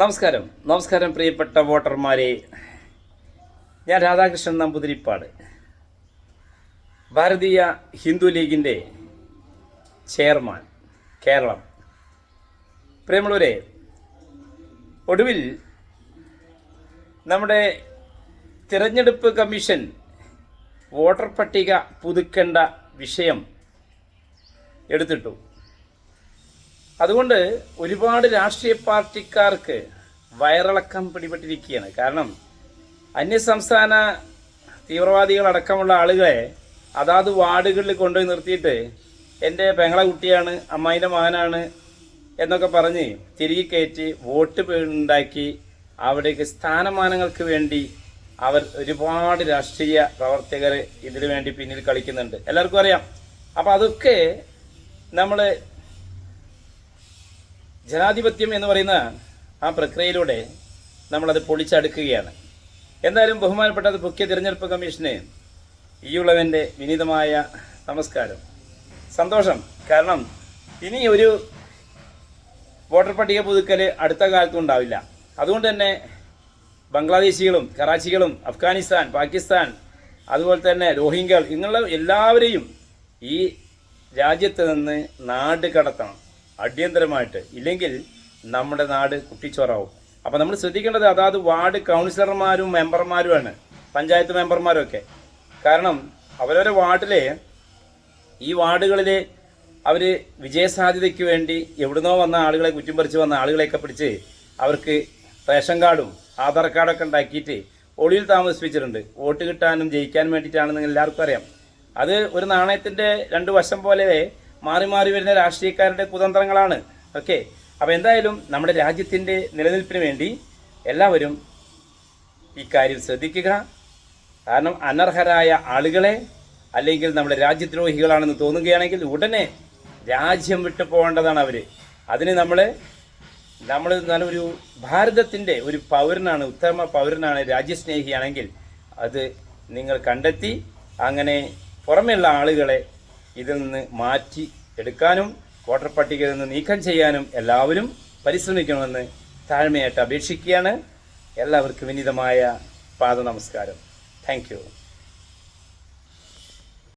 നമസ്കാരം പ്രിയപ്പെട്ട വോട്ടർമാരെ. ഞാൻ രാധാകൃഷ്ണൻ നമ്പൂതിരിപ്പാട്, ഭാരതീയ ഹിന്ദു ലീഗിൻ്റെ ചെയർമാൻ, കേരളം. പ്രിയമുള്ളവരെ, ഒടുവിൽ നമ്മുടെ തിരഞ്ഞെടുപ്പ് കമ്മീഷൻ വോട്ടർ പട്ടിക പുതുക്കേണ്ട വിഷയം എടുത്തിട്ടു. അതുകൊണ്ട് ഒരുപാട് രാഷ്ട്രീയ പാർട്ടിക്കാർക്ക് വയറിളക്കം പിടിപെട്ടിരിക്കുകയാണ്. കാരണം അന്യസംസ്ഥാന തീവ്രവാദികളടക്കമുള്ള ആളുകളെ അതാത് വാർഡുകളിൽ കൊണ്ടുപോയി നിർത്തിയിട്ട് എൻ്റെ പെങ്ങളെ കുട്ടിയാണ്, അമ്മായിൻ്റെ മകനാണ് എന്നൊക്കെ പറഞ്ഞ് തിരികെ കയറ്റി വോട്ട് ഉണ്ടാക്കി അവിടേക്ക് സ്ഥാനമാനങ്ങൾക്ക് വേണ്ടി അവർ ഒരുപാട് രാഷ്ട്രീയ പ്രവർത്തകർ ഇതിനു വേണ്ടി പിന്നിൽ കളിക്കുന്നുണ്ട്, എല്ലാവർക്കും അറിയാം. അപ്പോൾ അതൊക്കെ നമ്മൾ ജനാധിപത്യം എന്ന് പറയുന്ന ആ പ്രക്രിയയിലൂടെ നമ്മളത് പൊളിച്ചടുക്കുകയാണ്. എന്തായാലും ബഹുമാനപ്പെട്ട മുഖ്യ തിരഞ്ഞെടുപ്പ് കമ്മീഷന് ഈയുള്ളവൻ്റെ വിനീതമായ നമസ്കാരം. സന്തോഷം. കാരണം ഇനി ഒരു വോട്ടർ പട്ടിക പുതുക്കൽ അടുത്ത കാലത്തും ഉണ്ടാവില്ല. അതുകൊണ്ട് തന്നെ ബംഗ്ലാദേശികളും കറാച്ചികളും അഫ്ഗാനിസ്ഥാൻ, പാകിസ്ഥാൻ, അതുപോലെ തന്നെ റോഹിംഗ്യകൾ, ഇങ്ങനെയുള്ള എല്ലാവരെയും ഈ രാജ്യത്ത് നിന്ന് നാട് കടത്തണം അടിയന്തരമായിട്ട്. ഇല്ലെങ്കിൽ നമ്മുടെ നാട് കുട്ടിച്ചോറാവും. അപ്പോൾ നമ്മൾ ശ്രദ്ധിക്കേണ്ടത് അതാത് വാർഡ് കൗൺസിലർമാരും മെമ്പർമാരുമാണ്, പഞ്ചായത്ത് മെമ്പർമാരും ഒക്കെ. കാരണം അവരവരുടെ വാർഡിലെ ഈ വാർഡുകളിൽ അവർ വിജയസാധ്യതയ്ക്ക് വേണ്ടി എവിടുന്നോ വന്ന ആളുകളെ, കുറ്റും പറിച്ച് വന്ന ആളുകളെയൊക്കെ പിടിച്ച് അവർക്ക് റേഷൻ കാർഡും ആധാർ കാർഡൊക്കെ ഉണ്ടാക്കിയിട്ട് ഒളിയിൽ താമസിപ്പിച്ചിട്ടുണ്ട്. വോട്ട് കിട്ടാനും ജയിക്കാനും വേണ്ടിയിട്ടാണെന്ന് എല്ലാവർക്കും അറിയാം. അത് ഒരു നാണയത്തിൻ്റെ രണ്ട് വശം പോലെ മാറി മാറി വരുന്ന രാഷ്ട്രീയക്കാരുടെ കുതന്ത്രങ്ങളാണ്. ഓക്കെ. അപ്പോൾ എന്തായാലും നമ്മുടെ രാജ്യത്തിൻ്റെ നിലനിൽപ്പിന് വേണ്ടി എല്ലാവരും ഇക്കാര്യം ശ്രദ്ധിക്കുക. കാരണം അനർഹരായ ആളുകളെ, അല്ലെങ്കിൽ നമ്മുടെ രാജ്യദ്രോഹികളാണെന്ന് തോന്നുകയാണെങ്കിൽ ഉടനെ രാജ്യം വിട്ടു പോകേണ്ടതാണ് അവർ. അതിന് നമ്മൾ നല്ലൊരു ഭാരതത്തിൻ്റെ ഒരു പൗരനാണ്, ഉത്തമ പൗരനാണ്, രാജ്യസ്നേഹിയാണെങ്കിൽ അത് നിങ്ങൾ കണ്ടെത്തി അങ്ങനെ പുറമെയുള്ള ആളുകളെ ഇതിൽ നിന്ന് മാറ്റി എടുക്കാനും വോട്ടർ പട്ടികയിൽ നിന്ന് നീക്കം ചെയ്യാനും എല്ലാവരും പരിശ്രമിക്കണമെന്ന് താഴ്മയായിട്ട് അപേക്ഷിക്കുകയാണ്. എല്ലാവർക്കും വിനീതമായ പാദ നമസ്കാരം. Thank you.